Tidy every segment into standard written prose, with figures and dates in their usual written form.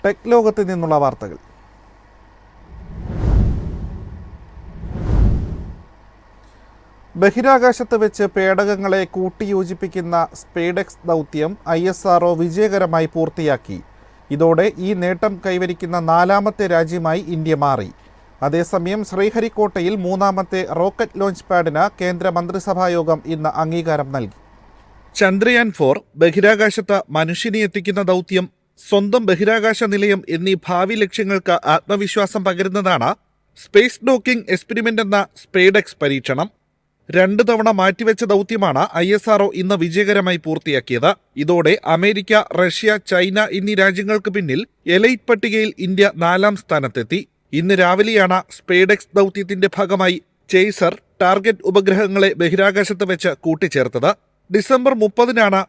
Tech ലോകത്ത് നിന്നുള്ള വാർത്തകൾ. ബഹിരാകാശത്ത് വെച്ച് പേടകങ്ങളെ കൂട്ടിയോജിപ്പിക്കുന്ന സ്പേഡെക്സ് ദൗത്യം ISRO വിജയകരമായി പൂർത്തിയാക്കി. ഇതോടെ ഈ നേട്ടം കൈവരിക്കുന്ന 4ാമത്തെ രാജ്യമായി ഇന്ത്യ മാറി. അതേസമയം ശ്രീഹരിക്കോട്ടയിൽ 3ാമത്തെ റോക്കറ്റ് ലോഞ്ച് പാഡിന് കേന്ദ്ര മന്ത്രിസഭായോഗം ഇന്ന് അംഗീകാരം നൽകി. ചന്ദ്രയാൻ 4 ബഹിരാകാശത്ത് മനുഷ്യനെ എത്തിക്കുന്ന ദൗത്യം, സ്വന്തം ബഹിരാകാശ നിലയം എന്നീ ഭാവി ലക്ഷ്യങ്ങൾക്ക് ആത്മവിശ്വാസം പകരുന്നതാണ് സ്പേസ് ഡോക്കിംഗ് എക്സ്പെരിമെന്റ് എന്ന സ്പേഡെക്സ് പരീക്ഷണം. 2 തവണ മാറ്റിവെച്ച ദൗത്യമാണ് ISRO ഇന്ന് വിജയകരമായി പൂർത്തിയാക്കിയത്. ഇതോടെ അമേരിക്ക, റഷ്യ, ചൈന എന്നീ രാജ്യങ്ങൾക്ക് പിന്നിൽ എലൈറ്റ് പട്ടികയിൽ ഇന്ത്യ 4ാം സ്ഥാനത്തെത്തി. ഇന്ന് രാവിലെയാണ് സ്പേഡെക്സ് ദൗത്യത്തിന്റെ ഭാഗമായി ചേസർ, ടാർഗറ്റ് ഉപഗ്രഹങ്ങളെ ബഹിരാകാശത്ത് വെച്ച് കൂട്ടിച്ചേർത്തത്. ഡിസംബർ 30-നാണ്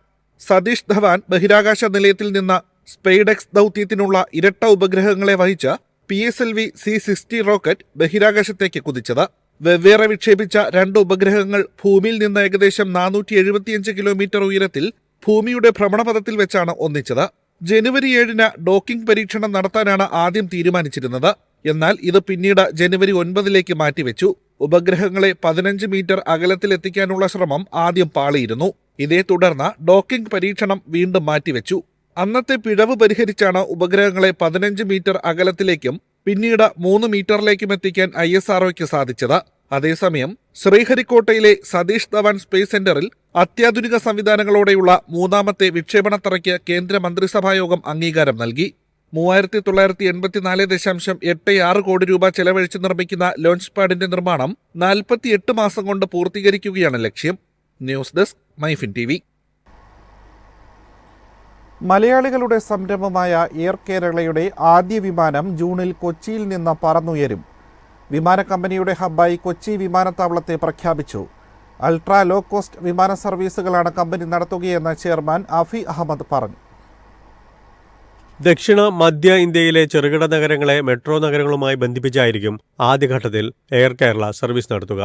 സതീഷ് ധവാൻ ബഹിരാകാശ നിലയത്തിൽ നിന്ന് സ്പേഡെക്സ് ദൗത്യത്തിനുള്ള ഇരട്ട ഉപഗ്രഹങ്ങളെ വഹിച്ച PSLV C-60 റോക്കറ്റ് ബഹിരാകാശത്തേക്ക് കുതിച്ചത്. വെവ്വേറെ വിക്ഷേപിച്ച 2 ഉപഗ്രഹങ്ങൾ ഭൂമിയിൽ നിന്ന് ഏകദേശം 475 കിലോമീറ്റർ ഉയരത്തിൽ ഭൂമിയുടെ ഭ്രമണപഥത്തിൽ വെച്ചാണ് ഒന്നിച്ചത്. ജനുവരി 7-ന് ഡോക്കിംഗ് പരീക്ഷണം നടത്താനാണ് ആദ്യം തീരുമാനിച്ചിരുന്നത്. എന്നാൽ ഇത് പിന്നീട് ജനുവരി 9-ലേക്ക് മാറ്റിവെച്ചു. ഉപഗ്രഹങ്ങളെ 15 മീറ്റർ അകലത്തിലെത്തിക്കാനുള്ള ശ്രമം ആദ്യം പാളിയിരുന്നു. ഇതേ തുടർന്ന് ഡോക്കിംഗ് പരീക്ഷണം വീണ്ടും മാറ്റിവെച്ചു. അന്നത്തെ പിഴവ് പരിഹരിച്ചാണ് ഉപഗ്രഹങ്ങളെ 15 മീറ്റർ അകലത്തിലേക്കും പിന്നീട് 3 മീറ്ററിലേക്കും എത്തിക്കാൻ ISROയ്ക്ക് സാധിച്ചത്. അതേസമയം ശ്രീഹരിക്കോട്ടയിലെ സതീഷ് ധവാൻ സ്പേസ് സെന്ററിൽ അത്യാധുനിക സംവിധാനങ്ങളോടെയുള്ള 3ാമത്തെ വിക്ഷേപണത്തറയ്ക്ക് കേന്ദ്ര മന്ത്രിസഭായോഗം അംഗീകാരം നൽകി. 3984.86 കോടി രൂപ ചെലവഴിച്ച് നിർമ്മിക്കുന്ന ലോഞ്ച് പാഡിന്റെ നിർമ്മാണം 48 മാസം കൊണ്ട് പൂർത്തീകരിക്കുകയാണ് ലക്ഷ്യം. News desk MyFin TV. മലയാളികളുടെ സംരംഭമായ എയർ കേരളയുടെ ആദ്യ വിമാനം ജൂണിൽ കൊച്ചിയിൽ നിന്ന് പറന്നുയരും. വിമാന കമ്പനിയുടെ ഹബ്ബായി കൊച്ചി വിമാനത്താവളത്തെ പ്രഖ്യാപിച്ചു. അൾട്രാ ലോ കോസ്റ്റ് വിമാന സർവീസുകളാണ് കമ്പനി നടത്തുകയെന്ന് ചെയർമാൻ അഫി അഹമ്മദ് പറഞ്ഞു. ദക്ഷിണ മധ്യ ഇന്ത്യയിലെ ചെറുകിട നഗരങ്ങളെ മെട്രോ നഗരങ്ങളുമായി ബന്ധിപ്പിച്ചായിരിക്കും ആദ്യഘട്ടത്തിൽ എയർ കേരള സർവീസ് നടത്തുക.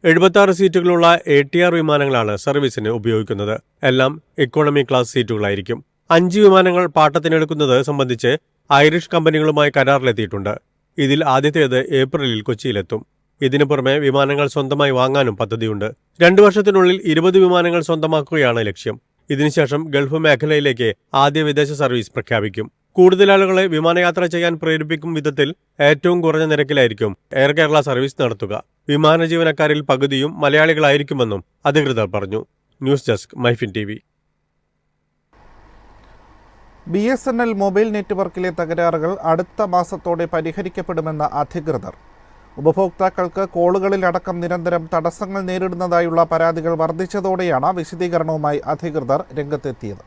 76 സീറ്റുകളുള്ള ATR വിമാനങ്ങളാണ് സർവീസിന് ഉപയോഗിക്കുന്നത്. എല്ലാം ഇക്കോണമി ക്ലാസ് സീറ്റുകളായിരിക്കും. 5 വിമാനങ്ങൾ പാട്ടത്തിനെടുക്കുന്നത് സംബന്ധിച്ച് ഐറിഷ് കമ്പനികളുമായി കരാറിലെത്തിയിട്ടുണ്ട്. ഇതിൽ ആദ്യത്തേത് ഏപ്രിലിൽ കൊച്ചിയിലെത്തും. ഇതിനു പുറമെ വിമാനങ്ങൾ സ്വന്തമായി വാങ്ങാനും പദ്ധതിയുണ്ട്. 2 വർഷത്തിനുള്ളിൽ 20 വിമാനങ്ങൾ സ്വന്തമാക്കുകയാണ് ലക്ഷ്യം. ഇതിനുശേഷം ഗൾഫ് മേഖലയിലേക്ക് ആദ്യ വിദേശ സർവീസ് പ്രഖ്യാപിക്കും. കൂടുതൽ ആളുകളെ വിമാനയാത്ര ചെയ്യാൻ പ്രേരിപ്പിക്കും വിധത്തിൽ ഏറ്റവും കുറഞ്ഞ നിരക്കിലായിരിക്കും എയർ കേരള സർവീസ് നടത്തുക. വിമാന ജീവനക്കാരിൽ പകുതിയും മലയാളികളായിരിക്കുമെന്നും അധികൃതർ പറഞ്ഞു. News desk MyFin TV. BSNL mobile നെറ്റ്വർക്കിലെ തകരാറുകൾ അടുത്ത മാസത്തോടെ പരിഹരിക്കപ്പെടുമെന്ന് അധികൃതർ. ഉപഭോക്താക്കൾക്ക് കോളുകളിലടക്കം നിരന്തരം തടസ്സങ്ങൾ നേരിടുന്നതായുള്ള പരാതികൾ വർദ്ധിച്ചതോടെയാണ് വിശദീകരണവുമായി അധികൃതർ രംഗത്തെത്തിയത്.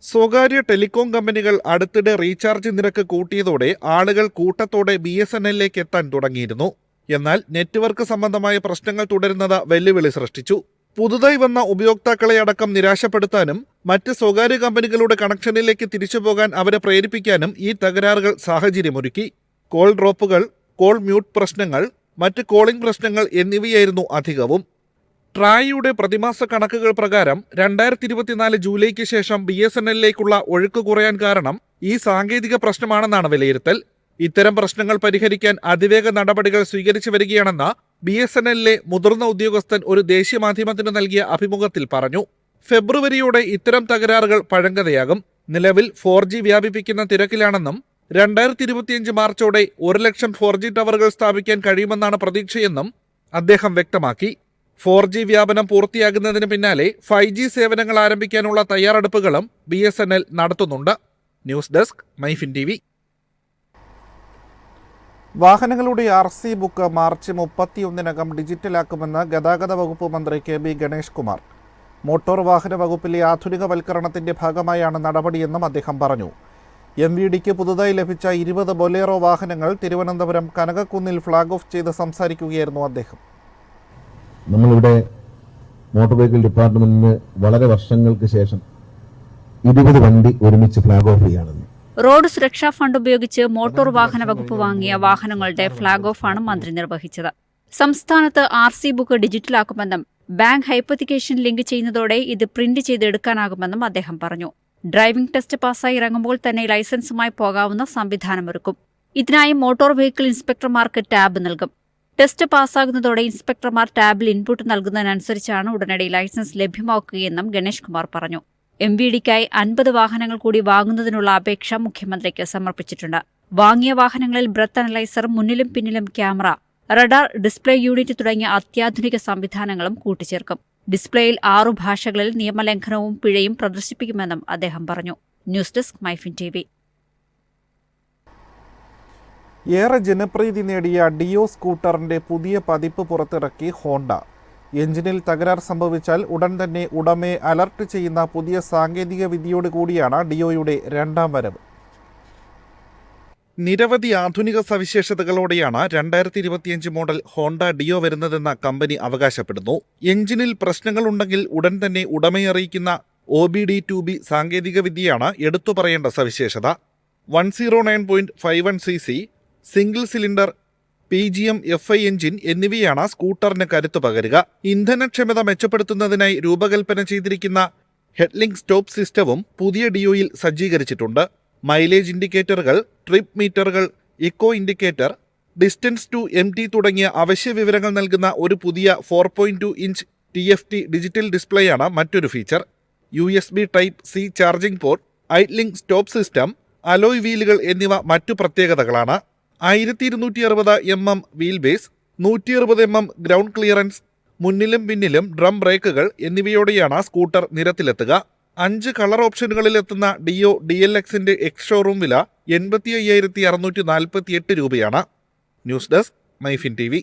സ്വകാര്യ ടെലികോം കമ്പനികൾ അടുത്തിടെ റീചാർജ് നിരക്ക് കൂട്ടിയതോടെ ആളുകൾ കൂട്ടത്തോടെ BSNLലേക്ക് എത്താൻ തുടങ്ങിയിരുന്നു. എന്നാൽ നെറ്റ്വർക്ക് സംബന്ധമായ പ്രശ്നങ്ങൾ തുടരുന്നത് വെല്ലുവിളി സൃഷ്ടിച്ചു. പുതുതായി വന്ന ഉപയോക്താക്കളെ അടക്കം നിരാശപ്പെടുത്താനും മറ്റ് സ്വകാര്യ കമ്പനികളുടെ കണക്ഷനിലേക്ക് തിരിച്ചുപോകാൻ അവരെ പ്രേരിപ്പിക്കാനും ഈ തകരാറുകൾ സാഹചര്യമൊരുക്കി. കോൾ ഡ്രോപ്പുകൾ, കോൾ മ്യൂട്ട് പ്രശ്നങ്ങൾ, മറ്റ് കോളിംഗ് പ്രശ്നങ്ങൾ എന്നിവയായിരുന്നു അധികവും. ട്രായിയുടെ പ്രതിമാസ കണക്കുകൾ പ്രകാരം 2024 ജൂലൈക്ക് ശേഷം BSNLലേക്കുള്ള ഒഴുക്ക് കുറയാൻ കാരണം ഈ സാങ്കേതിക പ്രശ്നമാണെന്നാണ് വിലയിരുത്തൽ. ഇത്തരം പ്രശ്നങ്ങൾ പരിഹരിക്കാൻ അതിവേഗ നടപടികൾ സ്വീകരിച്ചു വരികയാണെന്ന് BSNLലെ മുതിർന്ന ഉദ്യോഗസ്ഥൻ ഒരു ദേശീയ മാധ്യമത്തിന് നൽകിയ അഭിമുഖത്തിൽ പറഞ്ഞു. ഫെബ്രുവരിയോടെ ഇത്തരം തകരാറുകൾ പഴങ്കഥയാകും. നിലവിൽ 4G വ്യാപിപ്പിക്കുന്ന തിരക്കിലാണെന്നും 2025 മാർച്ചോടെ 1 ലക്ഷം 4G ടവറുകൾ സ്ഥാപിക്കാൻ കഴിയുമെന്നാണ് പ്രതീക്ഷയെന്നും അദ്ദേഹം വ്യക്തമാക്കി. 4G വ്യാപനം പൂർത്തിയാകുന്നതിന് പിന്നാലെ 5G സേവനങ്ങൾ ആരംഭിക്കാനുള്ള തയ്യാറെടുപ്പുകളും BSNL നടത്തുന്നുണ്ട്. News desk MyFin TV. വാഹനങ്ങളുടെ RC ബുക്ക് മാർച്ച് 31-നകം ഡിജിറ്റലാക്കുമെന്ന് ഗതാഗത വകുപ്പ് മന്ത്രി KB ഗണേഷ് കുമാർ. മോട്ടോർ വാഹന വകുപ്പിലെ ആധുനികവൽക്കരണത്തിന്റെ ഭാഗമായാണ് നടപടിയെന്നും അദ്ദേഹം പറഞ്ഞു. MVDക്ക് പുതുതായി ലഭിച്ച 20 ബൊലേറോ വാഹനങ്ങൾ തിരുവനന്തപുരം കനകക്കുന്നിൽ ഫ്ളാഗ് ഓഫ് ചെയ്ത് സംസാരിക്കുകയായിരുന്നു അദ്ദേഹം. നമ്മളിവിടെ മോട്ടോർ വെഹിക്കിൾ ഡിപ്പാർട്ട്മെന്റിന് വളരെ വർഷങ്ങൾക്ക് ശേഷം 20 വണ്ടി ഒരുമിച്ച് ഫ്ളാഗ് ഓഫ് ചെയ്യുകയാണെന്ന്. റോഡ് സുരക്ഷാ ഫണ്ട് ഉപയോഗിച്ച് മോട്ടോർ വാഹന വകുപ്പ് വാങ്ങിയ വാഹനങ്ങളുടെ ഫ്ളാഗ് ഓഫാണ് മന്ത്രി നിർവഹിച്ചത്. സംസ്ഥാനത്ത് RC ബുക്ക് ഡിജിറ്റലാക്കുമെന്നും ബാങ്ക് ഹൈപ്പോത്തിക്കേഷൻ ലിങ്ക് ചെയ്യുന്നതോടെ ഇത് പ്രിന്റ് ചെയ്ത് എടുക്കാനാകുമെന്നും അദ്ദേഹം പറഞ്ഞു. ഡ്രൈവിംഗ് ടെസ്റ്റ് പാസ്സായി ഇറങ്ങുമ്പോൾ തന്നെ ലൈസൻസുമായി പോകാവുന്ന സംവിധാനമൊരുക്കും. ഇതിനായി മോട്ടോർ വെഹിക്കിൾ ഇൻസ്പെക്ടർമാർക്ക് ടാബ് നൽകും. ടെസ്റ്റ് പാസ്സാകുന്നതോടെ ഇൻസ്പെക്ടർമാർ ടാബിൽ ഇൻപുട്ട് നൽകുന്നതിനനുസരിച്ചാണ് ഉടനടി ലൈസൻസ് ലഭ്യമാക്കുകയെന്നും ഗണേഷ് കുമാർ പറഞ്ഞു. MVDക്കായി 50 വാഹനങ്ങൾ കൂടി വാങ്ങുന്നതിനുള്ള അപേക്ഷ മുഖ്യമന്ത്രിക്ക് സമർപ്പിച്ചിട്ടുണ്ട്. വാങ്ങിയ വാഹനങ്ങളിൽ ബ്രത്ത് അനലൈസർ, മുന്നിലും പിന്നിലും ക്യാമറ, റഡാർ, ഡിസ്പ്ലേ യൂണിറ്റ് തുടങ്ങിയ അത്യാധുനിക സംവിധാനങ്ങളും കൂട്ടിച്ചേർക്കും. ഡിസ്പ്ലേയിൽ 6 ഭാഷകളിൽ നിയമലംഘനവും പിഴയും പ്രദർശിപ്പിക്കുമെന്നും അദ്ദേഹം പറഞ്ഞു. News desk MyFin TV. ഏറെ ജനപ്രീതി നേടിയ ഡിയോ സ്കൂട്ടറിന്റെ പുതിയ പതിപ്പ് പുറത്തിറക്കി ഹോണ്ട. എഞ്ചിനിൽ തകരാർ സംഭവിച്ചാൽ ഉടൻ തന്നെ ഉടമയെ അലർട്ട് ചെയ്യുന്ന പുതിയ സാങ്കേതിക വിദ്യയോട് കൂടിയാണ് ഡിയോയുടെ രണ്ടാം വരവ്. നിരവധി ആധുനിക സവിശേഷതകളോടെയാണ് 2025 മോഡൽ ഹോണ്ട ഡിയോ വരുന്നതെന്ന കമ്പനി അവകാശപ്പെടുന്നു. എഞ്ചിനിൽ പ്രശ്നങ്ങളുണ്ടെങ്കിൽ ഉടൻ തന്നെ ഉടമയെ അറിയിക്കുന്ന OBD2B സാങ്കേതിക വിദ്യയാണ് എടുത്തു പറയേണ്ട സവിശേഷത. 109.51cc single cylinder PGM FI engine എന്നിവയാണ് സ്കൂട്ടറിന് കരുത്തു പകരുക. ഇന്ധനക്ഷമത മെച്ചപ്പെടുത്തുന്നതിനായി രൂപകൽപ്പന ചെയ്തിരിക്കുന്ന ഹെഡ്ലിംഗ് സ്റ്റോപ്പ് സിസ്റ്റവും പുതിയ ഡിയോയിൽ സജ്ജീകരിച്ചിട്ടുണ്ട്. മൈലേജ് ഇൻഡിക്കേറ്ററുകൾ, ട്രിപ്പ് മീറ്ററുകൾ, eco indicator, distance to MT തുടങ്ങിയ അവശ്യ വിവരങ്ങൾ നൽകുന്ന ഒരു പുതിയ 4.2 ഇഞ്ച് TFT ഡിജിറ്റൽ ഡിസ്പ്ലേയാണ് മറ്റൊരു feature. USB Type C charging port, idling stop system, alloy വീലുകൾ എന്നിവ മറ്റു പ്രത്യേകതകളാണ്. 1260 mm wheel base, 160 mm ground clearance, മുന്നിലും പിന്നിലും ഡ്രം ബ്രേക്കുകൾ എന്നിവയോടെയാണ് സ്കൂട്ടർ നിരത്തിലെത്തുക. 5 കളർ ഓപ്ഷനുകളിലെത്തുന്ന ഡിയോ DLXന്റെ എക്സ് ഷോറൂം വില 85,648 രൂപയാണ്. News desk MyFin TV.